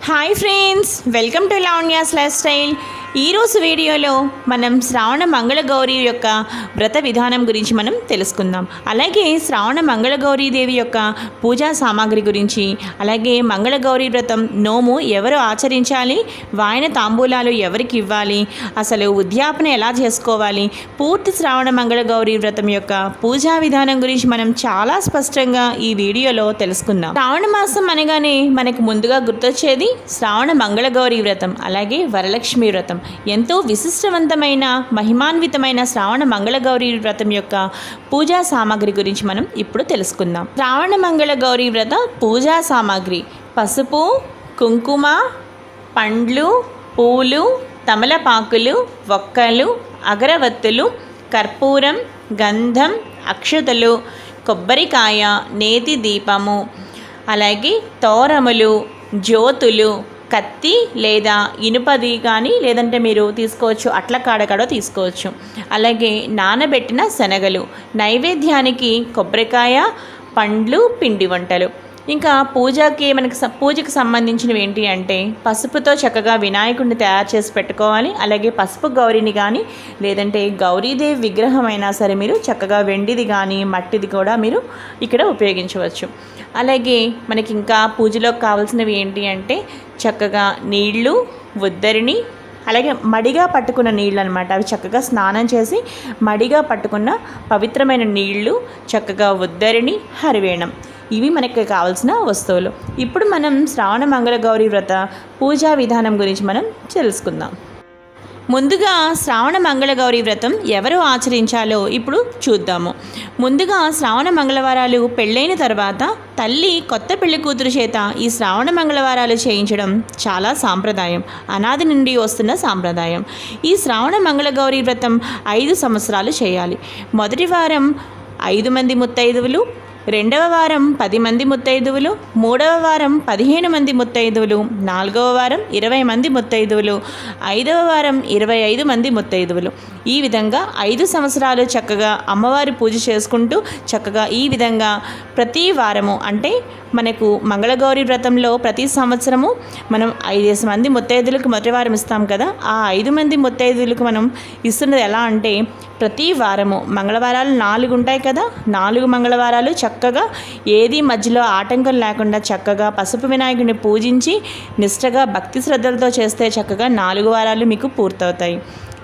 Hi friends, welcome to Lavanya's life style. ఈరోజు వీడియోలో మనం శ్రావణ మంగళగౌరి యొక్క వ్రత విధానం గురించి మనం తెలుసుకుందాం. అలాగే శ్రావణ మంగళగౌరీ దేవి యొక్క పూజా సామాగ్రి గురించి, అలాగే మంగళగౌరి వ్రతం నోము ఎవరు ఆచరించాలి, వాయన తాంబూలాలు ఎవరికి ఇవ్వాలి, అసలు ఉద్యాపన ఎలా చేసుకోవాలి, పూర్తి శ్రావణ మంగళగౌరి వ్రతం యొక్క పూజా విధానం గురించి మనం చాలా స్పష్టంగా ఈ వీడియోలో తెలుసుకుందాం. శ్రావణ మాసం అనగానే మనకు ముందుగా గుర్తొచ్చేది శ్రావణ మంగళగౌరి వ్రతం, అలాగే వరలక్ష్మి వ్రతం. ఎంతో విశిష్టవంతమైన మహిమాన్వితమైన శ్రావణ మంగళగౌరి వ్రతం యొక్క పూజా సామాగ్రి గురించి మనం ఇప్పుడు తెలుసుకుందాం. శ్రావణ మంగళగౌరి వ్రత పూజా సామాగ్రి: పసుపు, కుంకుమ, పండ్లు, పూలు, తమలపాకులు, వక్కలు, అగరవత్తులు, కర్పూరం, గంధం, అక్షతలు, కొబ్బరికాయ, నేతి దీపము, అలాగే తోరములు, జ్యోతులు, కత్తి లేదా ఇనుపది కానీ లేదంటే మీరు తీసుకోవచ్చు, అట్ల కాడకడో తీసుకోవచ్చు. అలాగే నానబెట్టిన శనగలు, నైవేద్యానికి కొబ్బరికాయ, పండ్లు, పిండి వంటలు. ఇంకా పూజకి సంబంధించినవి ఏంటి అంటే పసుపుతో చక్కగా వినాయకుడిని తయారు చేసి పెట్టుకోవాలి. అలాగే పసుపు గౌరిని కానీ లేదంటే గౌరీదేవి విగ్రహం అయినా సరే మీరు చక్కగా వెండిది కానీ మట్టిది కూడా మీరు ఇక్కడ ఉపయోగించవచ్చు. అలాగే మనకి ఇంకా పూజలోకి కావాల్సినవి ఏంటి అంటే చక్కగా నీళ్లు, ఉద్దరిని, అలాగే మడిగా పట్టుకున్న నీళ్ళు అనమాట. అవి చక్కగా స్నానం చేసి మడిగా పట్టుకున్న పవిత్రమైన నీళ్లు, చక్కగా ఉద్దరిని, హరివేణం. ఇవి మనకి కావాల్సిన వస్తువులు. ఇప్పుడు మనం శ్రావణ మంగళగౌరి వ్రత పూజా విధానం గురించి మనం తెలుసుకుందాం. ముందుగా శ్రావణ మంగళగౌరి వ్రతం ఎవరు ఆచరించాలో ఇప్పుడు చూద్దాము. ముందుగా శ్రావణ మంగళవారాలు పెళ్ళైన తర్వాత తల్లి కొత్త పెళ్లి కూతురు చేత ఈ శ్రావణ మంగళవారాలు చేయించడం చాలా సాంప్రదాయం, అనాది నుండి వస్తున్న సాంప్రదాయం. ఈ శ్రావణ మంగళగౌరి వ్రతం 5 సంవత్సరాలు చేయాలి. మొదటి వారం 5 మంది ముత్తైదువులు, రెండవ వారం 10 మంది ముత్తైదువులు, మూడవ వారం 15 మంది ముత్తైదువులు, నాలుగవ వారం 20 మంది ముత్తైదువులు, ఐదవ వారం 25 మంది ముత్తైదువులు. ఈ విధంగా 5 సంవత్సరాలు చక్కగా అమ్మవారి పూజ చేసుకుంటూ చక్కగా ఈ విధంగా ప్రతి వారము అంటే మనకు మంగళగౌరి వ్రతంలో ప్రతి సంవత్సరము మనం 5 మంది ముత్తైదులకు మొదటి వారం ఇస్తాం కదా, ఆ 5 మంది ముత్తైదులకు మనం ఇస్తున్నది ఎలా అంటే ప్రతి వారము మంగళవారాలు 4 ఉంటాయి కదా, 4 మంగళవారాలు చక్కగా ఏది మధ్యలో ఆటంకం లేకుండా చక్కగా పసుపు వినాయకుడిని పూజించి నిష్టగా భక్తి శ్రద్ధలతో చేస్తే చక్కగా 4 వారాలు మీకు పూర్తవుతాయి.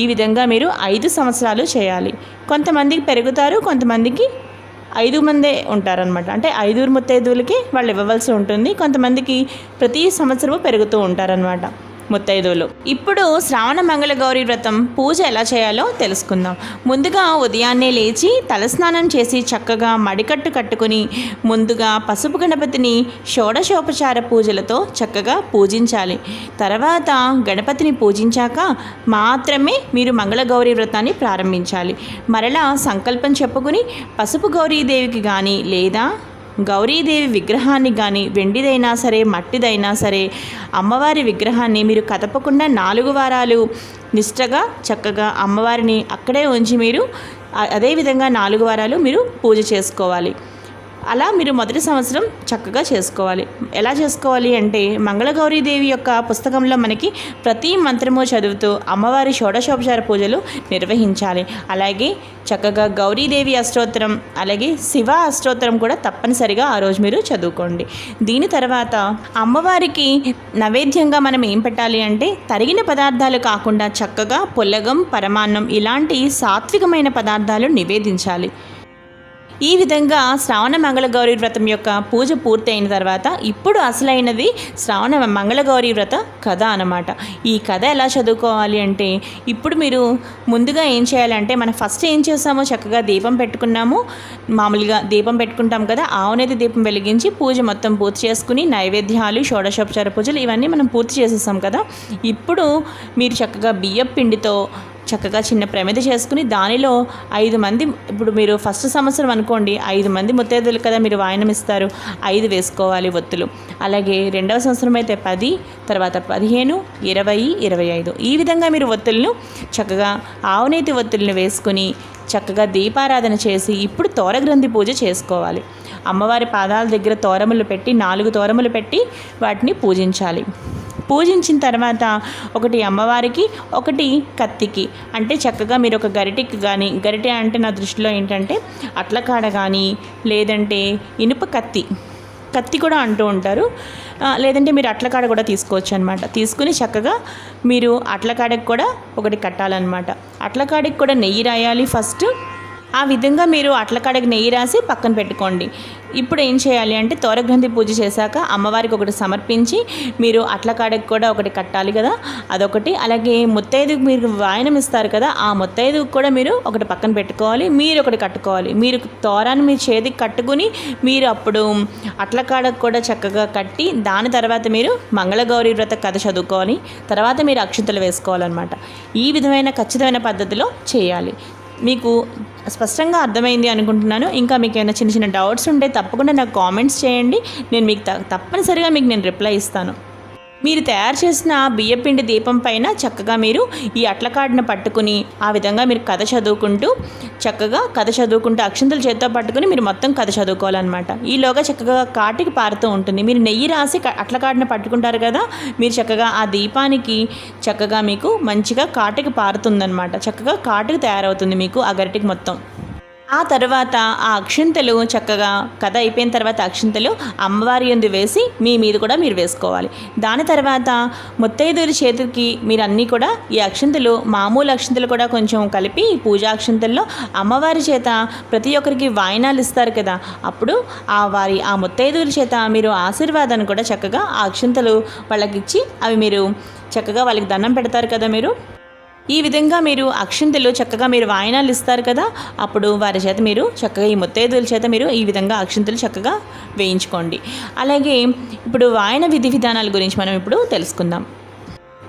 ఈ విధంగా మీరు 5 సంవత్సరాలు చేయాలి. కొంతమందికి పెరుగుతారు, కొంతమందికి 5 మందే ఉంటారనమాట. అంటే 5 ముత్తైదువులకి వాళ్ళు ఇవ్వవలసి ఉంటుంది. కొంతమందికి ప్రతి సంవత్సరము పెరుగుతూ ఉంటారనమాట ముత్తైదువులు. ఇప్పుడు శ్రావణ మంగళగౌరి వ్రతం పూజ ఎలా చేయాలో తెలుసుకుందాం. ముందుగా ఉదయాన్నే లేచి తలస్నానం చేసి చక్కగా మడికట్టు కట్టుకుని ముందుగా పసుపు గణపతిని షోడశోపచార పూజలతో చక్కగా పూజించాలి. తర్వాత గణపతిని పూజించాక మాత్రమే మీరు మంగళగౌరి వ్రతాన్ని ప్రారంభించాలి. మరలా సంకల్పం చెప్పుకుని పసుపు గౌరీదేవికి కానీ లేదా గౌరీదేవి విగ్రహాన్ని కానీ వెండిదైనా సరే మట్టిదైనా సరే అమ్మవారి విగ్రహాన్ని మీరు కదపకుండా 4 వారాలు నిష్టగా చక్కగా అమ్మవారిని అక్కడే ఉంచి మీరు అదేవిధంగా 4 వారాలు మీరు పూజ చేసుకోవాలి. అలా మీరు మొదటి సంవత్సరం చక్కగా చేసుకోవాలి. ఎలా చేసుకోవాలి అంటే మంగళగౌరీదేవి యొక్క పుస్తకంలో మనకి ప్రతి మంత్రము చదువుతూ అమ్మవారి షోడశోపచార పూజలు నిర్వహించాలి. అలాగే చక్కగా గౌరీదేవి అష్టోత్తరం అలాగే శివ అష్టోత్తరం కూడా తప్పనిసరిగా ఆ రోజు మీరు చదువుకోండి. దీని తర్వాత అమ్మవారికి నైవేద్యంగా మనం ఏం పెట్టాలి అంటే తరిగిన పదార్థాలు కాకుండా చక్కగా పులగం, పరమాన్నం ఇలాంటి సాత్వికమైన పదార్థాలు నివేదించాలి. ఈ విధంగా శ్రావణ మంగళగౌరి వ్రతం యొక్క పూజ పూర్తయిన తర్వాత ఇప్పుడు అసలైనది శ్రావణ మంగళగౌరి వ్రత కథ అన్నమాట. ఈ కథ ఎలా చదువుకోవాలి అంటే ఇప్పుడు మీరు ముందుగా ఏం చేయాలంటే మనం ఫస్ట్ ఏం చేస్తామో చక్కగా దీపం పెట్టుకున్నాము. మామూలుగా దీపం పెట్టుకుంటాం కదా, ఆవునేతి దీపం వెలిగించి పూజ మొత్తం పూర్తి చేసుకుని నైవేద్యాలు, షోడశోపచార పూజలు ఇవన్నీ మనం పూర్తి చేసేస్తాం కదా. ఇప్పుడు మీరు చక్కగా బియ్యం పిండితో చక్కగా చిన్న ప్రమిద చేసుకుని దానిలో 5 మంది, ఇప్పుడు మీరు ఫస్ట్ సంవత్సరం అనుకోండి 5 మంది ముత్తైదులు కదా మీరు వాయనం ఇస్తారు, 5 వేసుకోవాలి ఒత్తులు. అలాగే రెండవ సంవత్సరం అయితే 10, తర్వాత 15, 20, 25 ఈ విధంగా మీరు ఒత్తులను చక్కగా ఆవునేతి ఒత్తులను వేసుకుని చక్కగా దీపారాధన చేసి ఇప్పుడు తోరగ్రంథి పూజ చేసుకోవాలి. అమ్మవారి పాదాల దగ్గర తోరములు పెట్టి 4 తోరములు పెట్టి వాటిని పూజించాలి. పూజించిన తర్వాత ఒకటి అమ్మవారికి, ఒకటి కత్తికి. అంటే చక్కగా మీరు ఒక గరిటెకి కానీ, గరిటె అంటే నా దృష్టిలో ఏంటంటే అట్లకాడ కానీ, లేదంటే ఇనుప కత్తి కూడా అంటూ ఉంటారు, లేదంటే మీరు అట్లకాడ కూడా తీసుకోవచ్చు అనమాట. తీసుకుని చక్కగా మీరు అట్లకాడకి కూడా ఒకటి కట్టాలన్నమాట. అట్లకాడకి కూడా నెయ్యి రాయాలి ఫస్ట్. ఆ విధంగా మీరు అట్లకాడకి నెయ్యి రాసి పక్కన పెట్టుకోండి. ఇప్పుడు ఏం చేయాలి అంటే తోరగ్రంథి పూజ చేశాక అమ్మవారికి ఒకటి సమర్పించి మీరు అట్లకాడకి కూడా ఒకటి కట్టాలి కదా, అదొకటి. అలాగే ముత్తైదుకు మీరు వాయనం ఇస్తారు కదా, ఆ ముత్తైదుకు కూడా మీరు ఒకటి పక్కన పెట్టుకోవాలి, మీరు ఒకటి కట్టుకోవాలి. మీరు తోరాన్ని మీ చేతికి కట్టుకుని మీరు అప్పుడు అట్లకాడకు కూడా చక్కగా కట్టి దాని తర్వాత మీరు మంగళగౌరి వ్రత కథ చదువుకోవాలి. తర్వాత మీరు అక్షింతలు వేసుకోవాలన్నమాట. ఈ విధమైన ఖచ్చితమైన పద్ధతిలో చేయాలి. మీకు స్పష్టంగా అర్థమైంది అనుకుంటున్నాను. ఇంకా మీకు ఏమైనా చిన్న చిన్న డౌట్స్ ఉంటే తప్పకుండా నాకు కామెంట్స్ చేయండి. నేను మీకు తప్పనిసరిగా నేను రిప్లై ఇస్తాను. మీరు తయారు చేసిన బియ్యపిండి దీపం పైన చక్కగా మీరు ఈ అట్లకాడను పట్టుకుని ఆ విధంగా మీరు కథ చదువుకుంటూ అక్షింతలు చేత్తో పట్టుకుని మీరు మొత్తం కథ చదువుకోవాలన్నమాట. ఈలోగా చక్కగా కాటికి పారుతూ ఉంటుంది. మీరు నెయ్యి రాసి అట్లకాడను పట్టుకుంటారు కదా, మీరు చక్కగా ఆ దీపానికి చక్కగా మీకు మంచిగా కాటికి పారుతుందన్నమాట. చక్కగా కాటికి తయారవుతుంది మీకు ఆ గరిటికి మొత్తం. ఆ తర్వాత ఆ అక్షింతలు చక్కగా కథ అయిపోయిన తర్వాత అక్షింతలు అమ్మవారి యందు వేసి మీ మీద కూడా మీరు వేసుకోవాలి. దాని తర్వాత ముత్తైదుల చేతికి మీరు అన్నీ కూడా ఈ అక్షింతలు మామూలు అక్షింతలు కూడా కొంచెం కలిపి పూజా అక్షింతల్లో అమ్మవారి చేత ప్రతి ఒక్కరికి వాయినాలు ఇస్తారు కదా, అప్పుడు ఆ ముత్తైదుల చేత మీరు ఆశీర్వాదాన్ని కూడా చక్కగా ఆ అక్షింతలు వాళ్ళకి ఇచ్చి అవి మీరు చక్కగా వాళ్ళకి దండం పెడతారు కదా. మీరు ఈ విధంగా మీరు అక్షింతలు చక్కగా మీరు వాయినాలు ఇస్తారు కదా, అప్పుడు వారి చేత మీరు చక్కగా ఈ ముత్తైదుల చేత మీరు ఈ విధంగా అక్షింతలు చక్కగా వేయించుకోండి. అలాగే ఇప్పుడు వాయన విధి విధానాల గురించి మనం ఇప్పుడు తెలుసుకుందాం.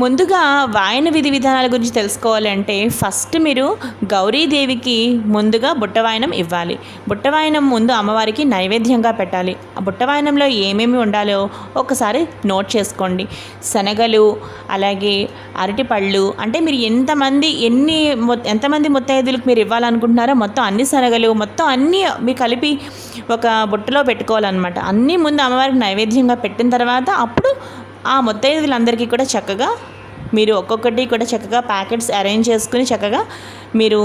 ముందుగా వాయన విధి విధానాల గురించి తెలుసుకోవాలంటే ఫస్ట్ మీరు గౌరీదేవికి ముందుగా బుట్టవాయనం ఇవ్వాలి. బుట్టవాయనం ముందు అమ్మవారికి నైవేద్యంగా పెట్టాలి. ఆ బుట్టవాయనంలో ఏమేమి ఉండాలో ఒకసారి నోట్ చేసుకోండి. శనగలు, అలాగే అరటిపళ్ళు, అంటే మీరు ఎంతమంది ముత్తైదులకు మీరు ఇవ్వాలనుకుంటున్నారో మొత్తం అన్ని శనగలు మొత్తం అన్నీ మీరు కలిపి ఒక బుట్టలో పెట్టుకోవాలన్నమాట. అన్నీ ముందు అమ్మవారికి నైవేద్యంగా పెట్టిన తర్వాత అప్పుడు ఆ ముత్తైదులందరికీ కూడా చక్కగా మీరు ఒక్కొక్కటి కూడా చక్కగా ప్యాకెట్స్ అరేంజ్ చేసుకుని చక్కగా మీరు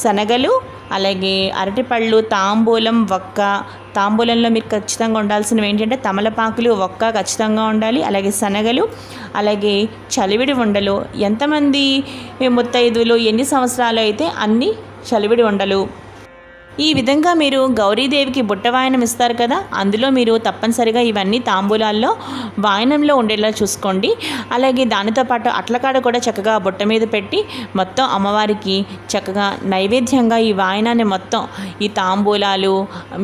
శనగలు, అలాగే అరటిపళ్ళు, తాంబూలం, వక్క. తాంబూలంలో మీరు ఖచ్చితంగా ఉండాల్సినవి ఏంటంటే తమలపాకులు, వక్క ఖచ్చితంగా ఉండాలి. అలాగే శనగలు, అలాగే చలివిడి ఉండలు. ఎంతమంది ముత్తైదులు ఎన్ని సంవత్సరాలు అయితే అన్ని చలివిడి ఉండలు. ఈ విధంగా మీరు గౌరీదేవికి బుట్ట వాయనం ఇస్తారు కదా, అందులో మీరు తప్పనిసరిగా ఇవన్నీ తాంబూలాల్లో వాయనంలో ఉండేలా చూసుకోండి. అలాగే దానితో పాటు అట్లకాడ కూడా చక్కగా బుట్ట మీద పెట్టి మొత్తం అమ్మవారికి చక్కగా నైవేద్యంగా ఈ వాయనాన్ని మొత్తం ఈ తాంబూలాలు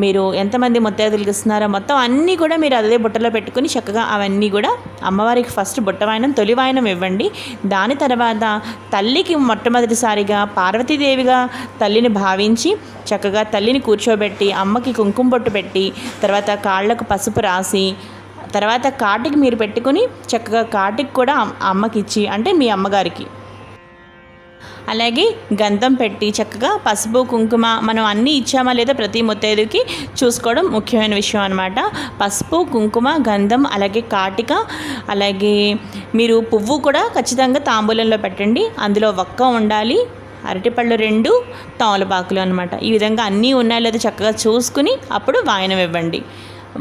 మీరు ఎంతమంది ముత్తైదులకు ఇస్తున్నారో మొత్తం అన్నీ కూడా మీరు అదే బుట్టలో పెట్టుకుని చక్కగా అవన్నీ కూడా అమ్మవారికి ఫస్ట్ బుట్ట వాయనం తొలి వాయనం ఇవ్వండి. దాని తర్వాత తల్లికి మొట్టమొదటిసారిగా పార్వతీదేవిగా తల్లిని భావించి చక్కగా తల్లిని కూర్చోబెట్టి అమ్మకి కుంకుమ బొట్టు పెట్టి తర్వాత కాళ్ళకు పసుపు రాసి తర్వాత కాటికి మీరు పెట్టుకుని చక్కగా కాటికి కూడా అమ్మకి ఇచ్చి, అంటే మీ అమ్మగారికి అలాగే గంధం పెట్టి చక్కగా పసుపు కుంకుమ మనం అన్నీ ఇచ్చామా లేదా ప్రతి ముత్తైదుకి చూసుకోవడం ముఖ్యమైన విషయం అనమాట. పసుపు కుంకుమ గంధం అలాగే కాటిక, అలాగే మీరు పువ్వు కూడా ఖచ్చితంగా తాంబూలంలో పెట్టండి. అందులో వక్క ఉండాలి, అరటిపళ్ళు 2, తమలపాకులు అనమాట. ఈ విధంగా అన్నీ ఉన్నాయో లేదో చక్కగా చూసుకుని అప్పుడు వాయనం ఇవ్వండి.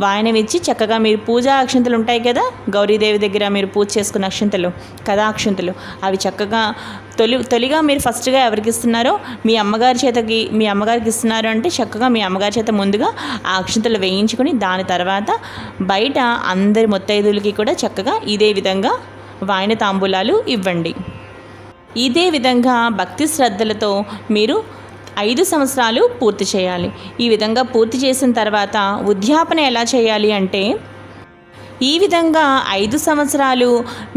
వాయనం ఇచ్చి చక్కగా మీరు పూజా అక్షింతలు ఉంటాయి కదా, గౌరీదేవి దగ్గర మీరు పూజ చేసుకున్న అక్షింతలు, కథా అక్షింతలు, అవి చక్కగా తొలిగా మీరు ఫస్ట్గా ఎవరికి ఇస్తున్నారో మీ అమ్మగారికి ఇస్తున్నారు అంటే చక్కగా మీ అమ్మగారి చేత ముందుగా ఆ అక్షింతలు వేయించుకొని దాని తర్వాత బయట అందరి ముత్తైదులకి కూడా చక్కగా ఇదే విధంగా వాయన తాంబూలాలు ఇవ్వండి. ఇదే విధంగా భక్తి శ్రద్ధలతో మీరు 5 సంవత్సరాలు పూర్తి చేయాలి. ఈ విధంగా పూర్తి చేసిన తర్వాత ఉద్యాపన ఎలా చేయాలి అంటే ఈ విధంగా 5 సంవత్సరాలు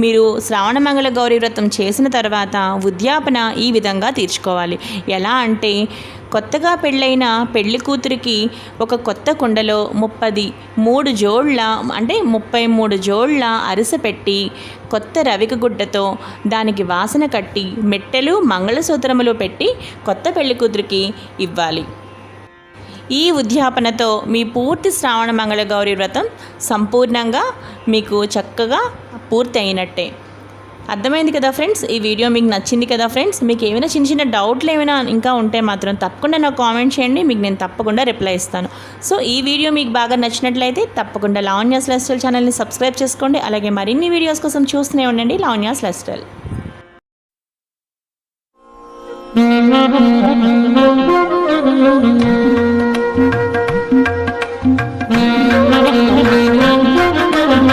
మీరు శ్రావణమంగళ గౌరీ వ్రతం చేసిన తర్వాత ఉద్యాపన ఈ విధంగా తీర్చుకోవాలి. ఎలా అంటే కొత్తగా పెళ్ళైన పెళ్లి కూతురికి ఒక కొత్త కుండలో 33 జోళ్ళ అంటే 33 జోళ్ళ అరిసె పెట్టి కొత్త రవిక గుడ్డతో దానికి వాసన కట్టి మెట్టెలు మంగళసూత్రములు పెట్టి కొత్త పెళ్లి కూతురికి ఇవ్వాలి. ఈ ఉద్యాపనతో మీ పూర్తి శ్రావణ మంగళ గౌరీ వ్రతం సంపూర్ణంగా మీకు చక్కగా పూర్తి అయినట్టే. అర్థమైంది కదా ఫ్రెండ్స్. ఈ వీడియో మీకు నచ్చింది కదా ఫ్రెండ్స్. మీకు ఏమైనా చిన్న చిన్న డౌట్లు ఏమైనా ఇంకా ఉంటే మాత్రం తప్పకుండా నాకు కామెంట్ చేయండి, మీకు నేను తప్పకుండా రిప్లై ఇస్తాను. సో ఈ వీడియో మీకు బాగా నచ్చినట్లయితే తప్పకుండా లావణ్యాస్ లైఫ్ స్టైల్ ఛానల్ని సబ్స్క్రైబ్ చేసుకోండి. అలాగే మరిన్ని వీడియోస్ కోసం చూస్తూనే ఉండండి లావణ్యాస్ లైఫ్ స్టైల్.